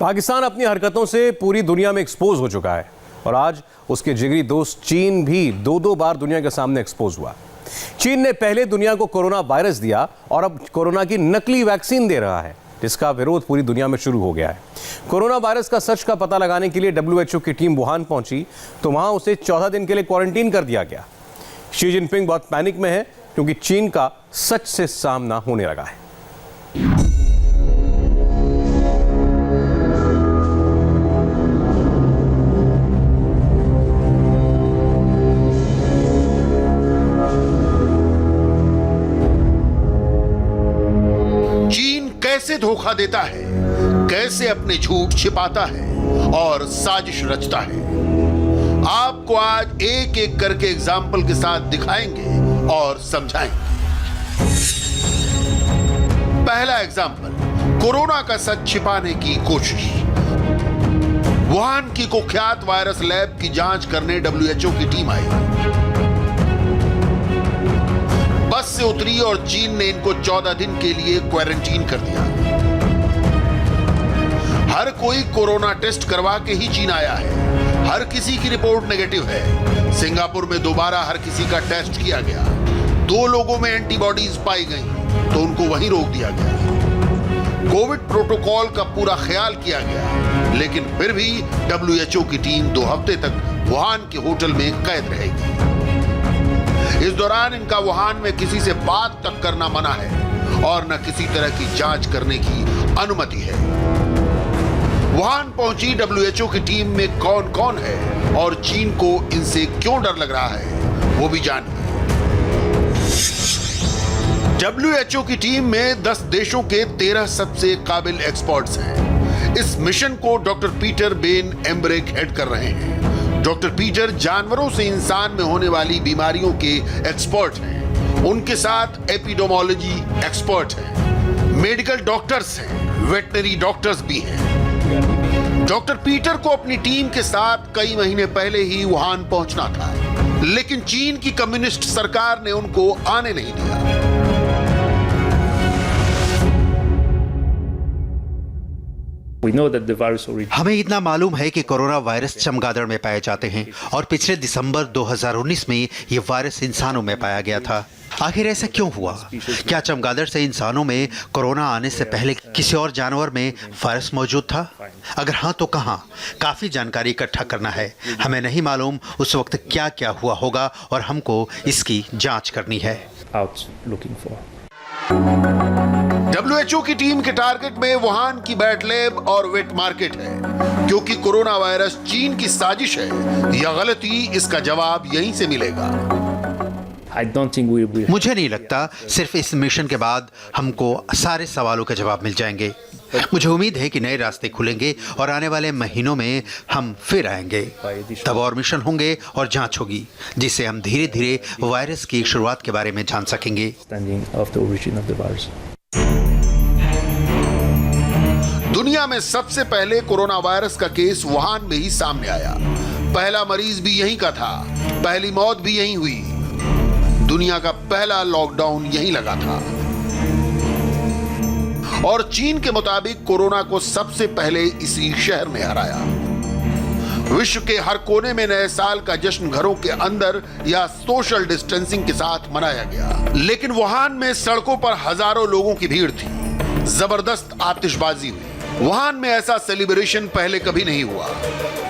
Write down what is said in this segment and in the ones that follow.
पाकिस्तान अपनी हरकतों से पूरी दुनिया में एक्सपोज हो चुका है और आज उसके जिगरी दोस्त चीन भी दो बार दुनिया के सामने एक्सपोज हुआ। चीन ने पहले दुनिया को कोरोना वायरस दिया और अब कोरोना की नकली वैक्सीन दे रहा है, जिसका विरोध पूरी दुनिया में शुरू हो गया है। कोरोना वायरस का सच का पता लगाने के लिए WHO की टीम वुहान पहुंची तो वहां उसे 14 दिन के लिए क्वारंटीन कर दिया गया। शी जिनपिंग बहुत पैनिक में है क्योंकि चीन का सच से सामना होने लगा है। कैसे धोखा देता है, कैसे अपने झूठ छिपाता है और साजिश रचता है, आपको आज एक एक करके एग्जाम्पल के साथ दिखाएंगे और समझाएंगे। पहला एग्जाम्पल, कोरोना का सच छिपाने की कोशिश। वुहान की कुख्यात वायरस लैब की जांच करने WHO की टीम आई। बस से उतरी और चीन ने इनको 14 दिन के लिए क्वारंटीन कर दिया। हर कोई कोरोना टेस्ट करवा के ही चीन आया है। हर किसी की रिपोर्ट नेगेटिव है। सिंगापुर में दोबारा हर किसी का टेस्ट किया गया। 2 लोगों में एंटीबॉडीज पाई गई तो उनको वहीं रोक दिया गया। कोविड प्रोटोकॉल का पूरा ख्याल किया गया, लेकिन फिर भी WHO की टीम 2 हफ्ते तक वुहान के होटल में कैद रहेगी। इस दौरान इनका वुहान में किसी से बात तक करना मना है और न किसी तरह की जांच करने की अनुमति है। वुहान पहुंची WHO की टीम में कौन कौन है और चीन को इनसे क्यों डर लग रहा है, वो भी जानिए। WHO की टीम में 10 देशों के 13 सबसे काबिल एक्सपर्ट्स हैं। इस मिशन को डॉक्टर पीटर बेन एम्बरेक हेड कर रहे हैं। डॉक्टर पीटर जानवरों से इंसान में होने वाली बीमारियों के एक्सपर्ट हैं। उनके साथ एपिडेमोलॉजी एक्सपर्ट हैं, मेडिकल डॉक्टर्स हैं, वेटनरी डॉक्टर्स भी हैं। डॉक्टर पीटर को अपनी टीम के साथ कई महीने पहले ही वुहान पहुंचना था, लेकिन चीन की कम्युनिस्ट सरकार ने उनको आने नहीं दिया। हमें इतना मालूम है कि कोरोना वायरस चमगादड़ में पाए जाते हैं और पिछले दिसंबर 2019 में ये वायरस इंसानों में पाया गया था। आखिर ऐसा क्यों हुआ? क्या चमगादड़ से इंसानों में कोरोना आने से पहले किसी और जानवर में वायरस मौजूद था? अगर हाँ तो कहाँ? काफी जानकारी इकट्ठा करना है। हमें नहीं मालूम उस वक्त क्या क्या हुआ होगा और हमको इसकी जांच करनी है। WHO की टीम के टारगेट में वुहान की बैट लैब और वेट मार्केट है, क्योंकि कोरोना वायरस चीन की साजिश है या गलती, इसका जवाब यहीं से मिलेगा। मुझे नहीं लगता सिर्फ इस मिशन के बाद हमको सारे सवालों के जवाब मिल जाएंगे। मुझे उम्मीद है कि नए रास्ते खुलेंगे और आने वाले महीनों में हम फिर आएंगे। तब और मिशन होंगे और जांच होगी, जिससे हम धीरे धीरे वायरस की शुरुआत के बारे में जान सकेंगे। दुनिया में सबसे पहले कोरोना वायरस का केस वुहान में ही सामने आया। पहला मरीज भी यहीं का था, पहली मौत भी यहीं हुई। दुनिया का पहला लॉकडाउन यहीं लगा था और चीन के मुताबिक कोरोना को सबसे पहले इसी शहर में हराया। विश्व के हर कोने में नए साल का जश्न घरों के अंदर या सोशल डिस्टेंसिंग के साथ मनाया गया, लेकिन वुहान में सड़कों पर हजारों लोगों की भीड़ थी। जबरदस्त आतिशबाजी हुई। वुहान में ऐसा सेलिब्रेशन पहले कभी नहीं हुआ।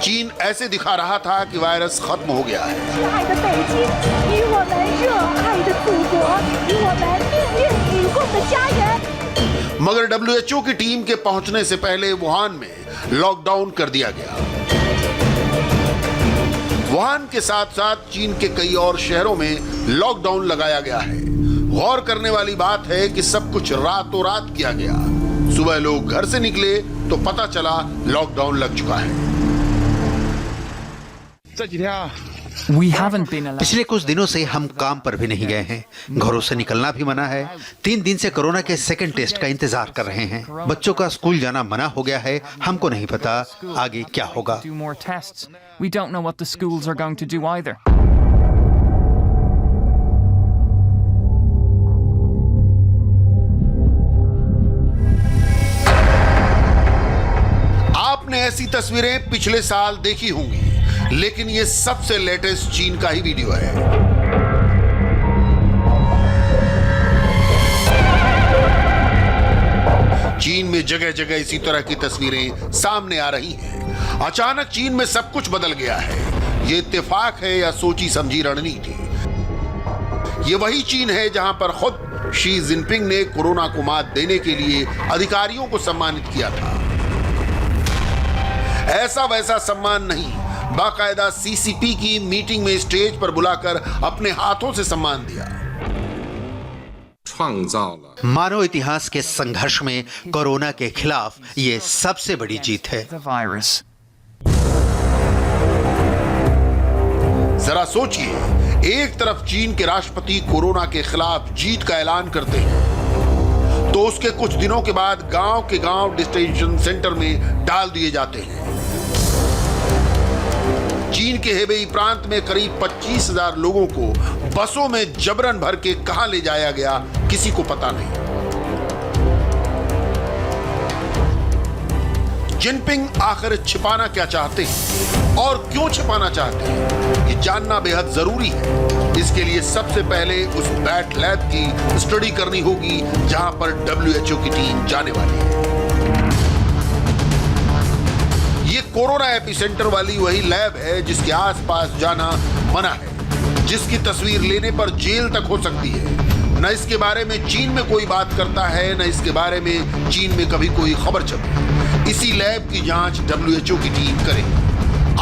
चीन ऐसे दिखा रहा था कि वायरस खत्म हो गया है। मगर WHO की टीम के पहुंचने से पहले वुहान में लॉकडाउन कर दिया गया। वुहान के साथ साथ चीन के कई और शहरों में लॉकडाउन लगाया गया है। गौर करने वाली बात है कि सब कुछ रातों रात किया गया। सुबह लोग घर से निकले तो पता चला लॉकडाउन लग चुका है। पिछले कुछ दिनों से हम काम पर भी नहीं गए हैं। घरों से निकलना भी मना है। 3 दिन से कोरोना के सेकंड टेस्ट का इंतजार कर रहे हैं। बच्चों का स्कूल जाना मना हो गया है। हमको नहीं पता आगे क्या होगा। आपने ऐसी तस्वीरें पिछले साल देखी होंगी, लेकिन ये सबसे लेटेस्ट चीन का ही वीडियो है। चीन में जगह जगह इसी तरह की तस्वीरें सामने आ रही हैं। अचानक चीन में सब कुछ बदल गया है। ये इत्तेफाक है या सोची समझी रणनीति? ये वही चीन है जहां पर खुद शी जिनपिंग ने कोरोना को मात देने के लिए अधिकारियों को सम्मानित किया था। ऐसा वैसा सम्मान नहीं, बाकायदा सीसीपी की मीटिंग में स्टेज पर बुलाकर अपने हाथों से सम्मान दिया। मानव इतिहास के संघर्ष में कोरोना के खिलाफ ये सबसे बड़ी जीत है। जरा सोचिए, एक तरफ चीन के राष्ट्रपति कोरोना के खिलाफ जीत का ऐलान करते हैं, तो उसके कुछ दिनों के बाद गांव के गांव डिस्टेंशन सेंटर में डाल दिए जाते हैं। चीन के हेबेई प्रांत में करीब 25,000 लोगों को बसों में जबरन भर के कहां ले जाया गया, किसी को पता नहीं। जिनपिंग आखिर छिपाना क्या चाहते हैं और क्यों छिपाना चाहते हैं, ये जानना बेहद जरूरी है। इसके लिए सबसे पहले उस बैट लैब की स्टडी करनी होगी जहां पर WHO की टीम जाने वाली है। ये कोरोना एपिसेंटर वाली वही लैब है जिसके आसपास जाना मना है, जिसकी तस्वीर लेने पर जेल तक हो सकती है। न इसके बारे में चीन में कोई बात करता है, न इसके बारे में चीन में कभी कोई खबर छपी। इसी लैब की जांच WHO की टीम करेगी।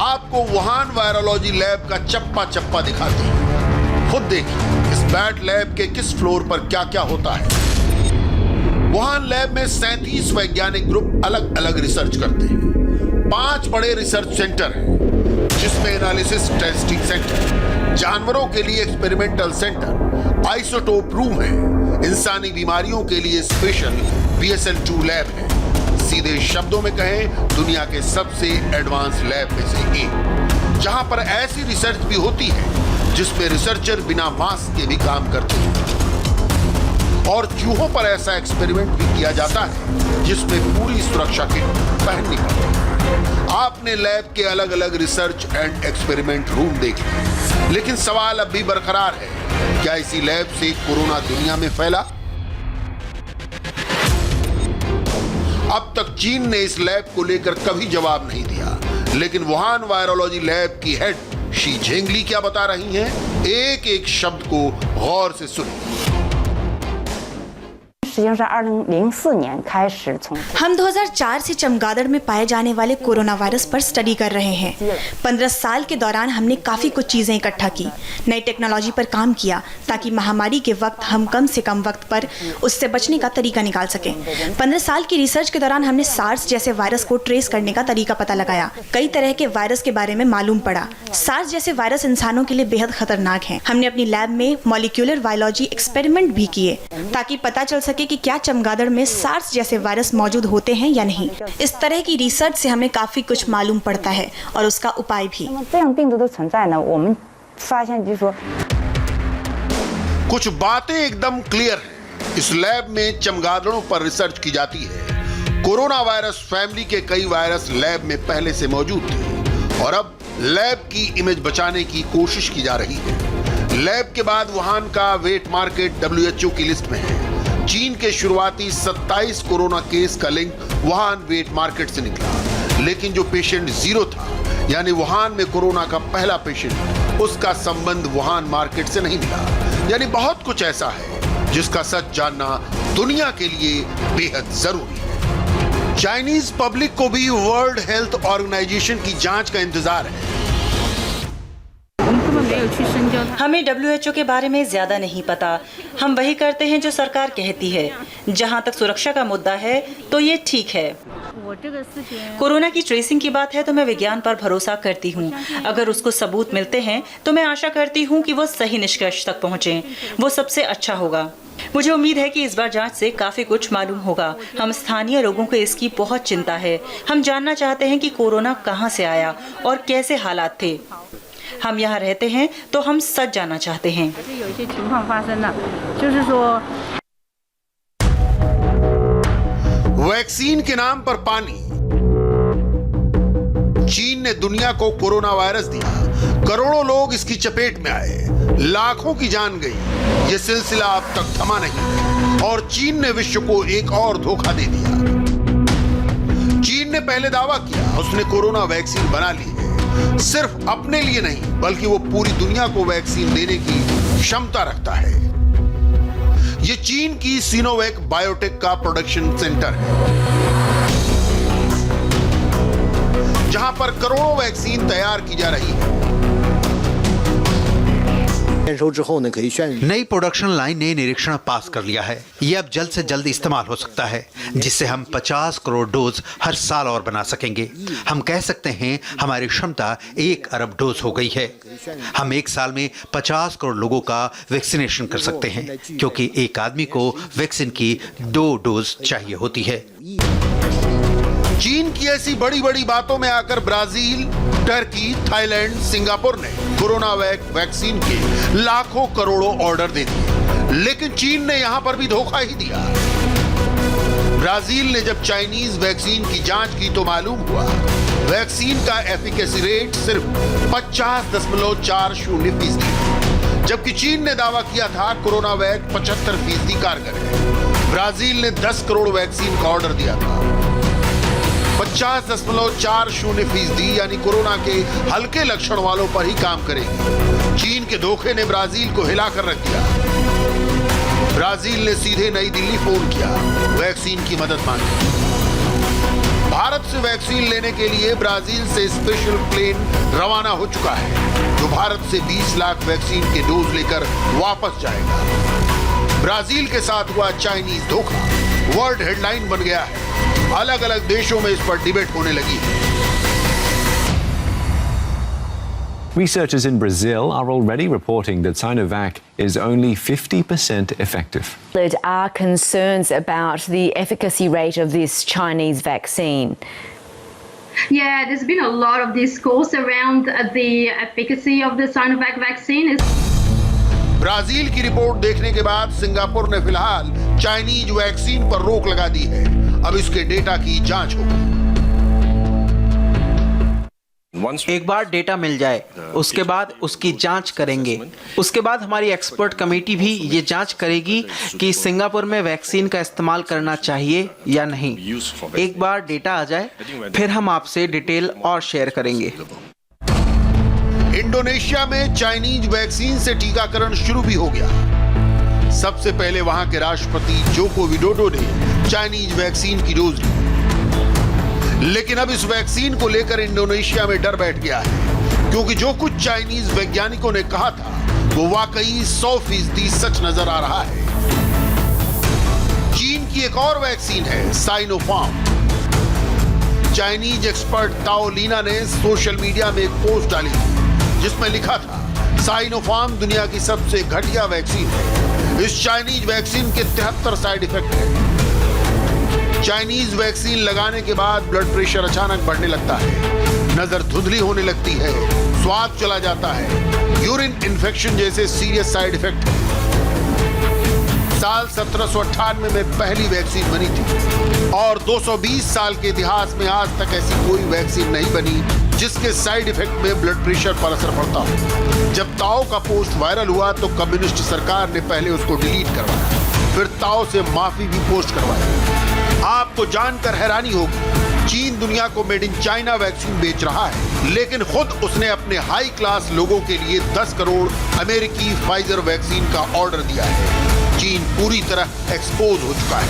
आपको वुहान वायरोलॉजी लैब का चप्पा चप्पा दिखाते हैं। खुद देखिए इस बैट लैब के किस फ्लोर पर क्या क्या होता है। वुहान लैब में 37 वैज्ञानिक ग्रुप अलग अलग रिसर्च करते हैं। 5 बड़े रिसर्च सेंटर हैं, जिसमें एनालिसिस टेस्टिंग सेंटर, जानवरों के लिए एक्सपेरिमेंटल सेंटर, आइसोटोप रूम है, इंसानी बीमारियों के लिए स्पेशल BSL-2 लैब है। सीधे शब्दों में कहें, दुनिया के सबसे एडवांस लैब में से एक, जहां पर ऐसी रिसर्च भी होती है जिसमें रिसर्चर बिना मास्क के भी काम करते हैं। और चूहों पर ऐसा एक्सपेरिमेंट भी किया जाता है जिसमें पूरी सुरक्षा किट पहननी पड़ती है। आपने लैब के अलग अलग रिसर्च एंड एक्सपेरिमेंट रूम देखे, लेकिन सवाल अब भी बरकरार है, क्या इसी लैब से कोरोना दुनिया में फैला? अब तक चीन ने इस लैब को लेकर कभी जवाब नहीं दिया, लेकिन वुहान वायरोलॉजी लैब की हेड शी झेंगली क्या बता रही हैं, एक एक शब्द को गौर से सुनिए। हम 2004 से चमगादड़ में पाए जाने वाले कोरोना वायरस पर स्टडी कर रहे हैं। 15 साल के दौरान हमने काफ़ी कुछ चीज़ें इकट्ठा की, नई टेक्नोलॉजी पर काम किया, ताकि महामारी के वक्त हम कम से कम वक्त पर उससे बचने का तरीका निकाल सकें। 15 साल की रिसर्च के दौरान हमने सार्स जैसे वायरस को ट्रेस करने का तरीका पता लगाया। कई तरह के वायरस के बारे में मालूम पड़ा। सार्स जैसे वायरस इंसानों के लिए बेहद खतरनाक हैं। हमने अपनी लैब में मॉलिक्यूलर बायोलॉजी एक्सपेरिमेंट भी किए, ताकि पता चल सके कि क्या चमगादड़ में सार्स जैसे वायरस मौजूद होते हैं या नहीं। इस तरह की रिसर्च से हमें काफी कुछ मालूम पड़ता है और उसका उपाय भी। कुछ बातें एकदम क्लियर हैं। इस लैब में चमगादड़ों पर रिसर्च की जाती है। कोरोना वायरस फैमिली के कई वायरस लैब में पहले से मौजूद थे और अब लैब की इमेज बचाने की कोशिश की जा रही है। लैब के बाद वुहान का वेट मार्केट WHO की लिस्ट में है। चीन के शुरुआती 27 कोरोना केस का लिंक वुहान वेट मार्केट से निकला, लेकिन जो पेशेंट 0 था, यानी वुहान में कोरोना का पहला पेशेंट, उसका संबंध वुहान मार्केट से नहीं मिला। यानी बहुत कुछ ऐसा है जिसका सच जानना दुनिया के लिए बेहद जरूरी है। चाइनीज पब्लिक को भी वर्ल्ड हेल्थ ऑर्गेनाइजेशन की जांच का इंतजार है। हमें WHO के बारे में ज्यादा नहीं पता। हम वही करते हैं जो सरकार कहती है। जहां तक सुरक्षा का मुद्दा है तो ये ठीक है। कोरोना की ट्रेसिंग की बात है तो मैं विज्ञान पर भरोसा करती हूँ। अगर उसको सबूत मिलते हैं तो मैं आशा करती हूँ कि वो सही निष्कर्ष तक पहुँचे। वो सबसे अच्छा होगा। मुझे उम्मीद है कि इस बार जांच से काफी कुछ मालूम होगा। हम स्थानीय लोगों को इसकी बहुत चिंता है। हम जानना चाहते हैं कि कोरोना कहाँ से आया और कैसे हालात थे। हम यहाँ रहते हैं तो हम सच जानना चाहते हैं। वैक्सीन के नाम पर पानी, चीन ने दुनिया को कोरोना वायरस दिया, करोड़ों लोग इसकी चपेट में आए, लाखों की जान गई। ये सिलसिला अब तक थमा नहीं और चीन ने विश्व को एक और धोखा दे दिया। चीन ने पहले दावा किया उसने कोरोना वैक्सीन बना ली है, सिर्फ अपने लिए नहीं बल्कि वो पूरी दुनिया को वैक्सीन देने की क्षमता रखता है। ये चीन की सिनोवैक बायोटेक का प्रोडक्शन सेंटर है, जहां पर करोड़ों वैक्सीन तैयार की जा रही है। नई प्रोडक्शन लाइन ने निरीक्षण पास कर लिया है। ये अब जल्द से जल्द इस्तेमाल हो सकता है, जिससे हम 50 करोड़ डोज हर साल और बना सकेंगे। हम कह सकते हैं हमारी क्षमता 1 अरब डोज हो गई है। हम एक साल में 50 करोड़ लोगों का वैक्सीनेशन कर सकते हैं, क्योंकि एक आदमी को वैक्सीन की 2 डोज चाहिए होती है। चीन की ऐसी बड़ी बड़ी बातों में आकर ब्राजील, टर्की, थाईलैंड, सिंगापुर ने कोरोना वैक्सीन के लाखों करोड़ों ऑर्डर दे दिए, लेकिन चीन ने यहां पर भी धोखा ही दिया। ब्राजील ने जब चाइनीज वैक्सीन की जांच की तो मालूम हुआ वैक्सीन का एफिकेसी रेट सिर्फ 50.40% है, जबकि चीन ने दावा किया था कोरोना वैक 75% कारगर है। ब्राजील ने 10 करोड़ वैक्सीन का ऑर्डर दिया था, 50.40% यानी कोरोना के हल्के लक्षण वालों पर ही काम करेगी। चीन के धोखे ने ब्राजील को हिलाकर रख दिया। ब्राजील ने सीधे नई दिल्ली फोन किया, वैक्सीन की मदद मांगी। भारत से वैक्सीन लेने के लिए ब्राजील से स्पेशल प्लेन रवाना हो चुका है, जो भारत से 20 लाख वैक्सीन के डोज लेकर वापस जाएगा। ब्राजील के साथ हुआ चाइनीज धोखा वर्ल्ड हेडलाइन बन गया है। अलग अलग देशों में इस पर डिबेट होने लगी है। Researchers in Brazil are already reporting that Sinovac is only 50% effective. There are concerns about the efficacy rate of this Chinese vaccine. Yeah, there's been a lot of discourse around the efficacy of the Sinovac vaccine. Brazil की report देखने के बाद Singapore ने फिलहाल Chinese vaccine पर रोक लगा दी है। अब इसके डेटा की जांच होगी। एक बार डेटा मिल जाए उसके बाद उसकी जांच करेंगे। उसके बाद हमारी एक्सपर्ट कमेटी भी ये जांच करेगी कि सिंगापुर में वैक्सीन का इस्तेमाल करना चाहिए या नहीं। एक बार डेटा आ जाए फिर हम आपसे डिटेल और शेयर करेंगे। इंडोनेशिया में चाइनीज वैक्सीन से टीकाकरण शुरू भी हो गया। सबसे पहले वहां के राष्ट्रपति जोको विडोडो ने चाइनीज वैक्सीन की डोज ली, लेकिन अब इस वैक्सीन को लेकर इंडोनेशिया में डर बैठ गया है, क्योंकि जो कुछ चाइनीज वैज्ञानिकों ने कहा था वो वाकई 100% सच नजर आ रहा है। चीन की एक और वैक्सीन है साइनोफार्म। चाइनीज एक्सपर्ट ताओ लीना ने सोशल मीडिया में एक पोस्ट डाली थी जिसमें लिखा था साइनोफार्म दुनिया की सबसे घटिया वैक्सीन है। इस चाइनीज वैक्सीन के 73 साइड इफेक्ट हैं। चाइनीज वैक्सीन लगाने के बाद ब्लड प्रेशर अचानक बढ़ने लगता है, नजर धुंधली होने लगती है, स्वाद चला जाता है, यूरिन इन्फेक्शन जैसे सीरियस साइड इफेक्ट है। साल 1798 में पहली वैक्सीन बनी थी और 220 साल के इतिहास में आज तक ऐसी कोई वैक्सीन नहीं बनी जिसके साइड इफेक्ट में ब्लड प्रेशर पर असर पड़ता हो। जब ताओ का पोस्ट वायरल हुआ तो कम्युनिस्ट सरकार ने पहले उसको डिलीट करवाया, फिर ताओ से माफी भी पोस्ट करवाई। आपको जानकर हैरानी होगी, चीन दुनिया को मेड इन चाइना वैक्सीन बेच रहा है, लेकिन खुद उसने अपने हाई क्लास लोगों के लिए 10 करोड़ अमेरिकी फाइजर वैक्सीन का ऑर्डर दिया है। चीन पूरी तरह एक्सपोज हो चुका है।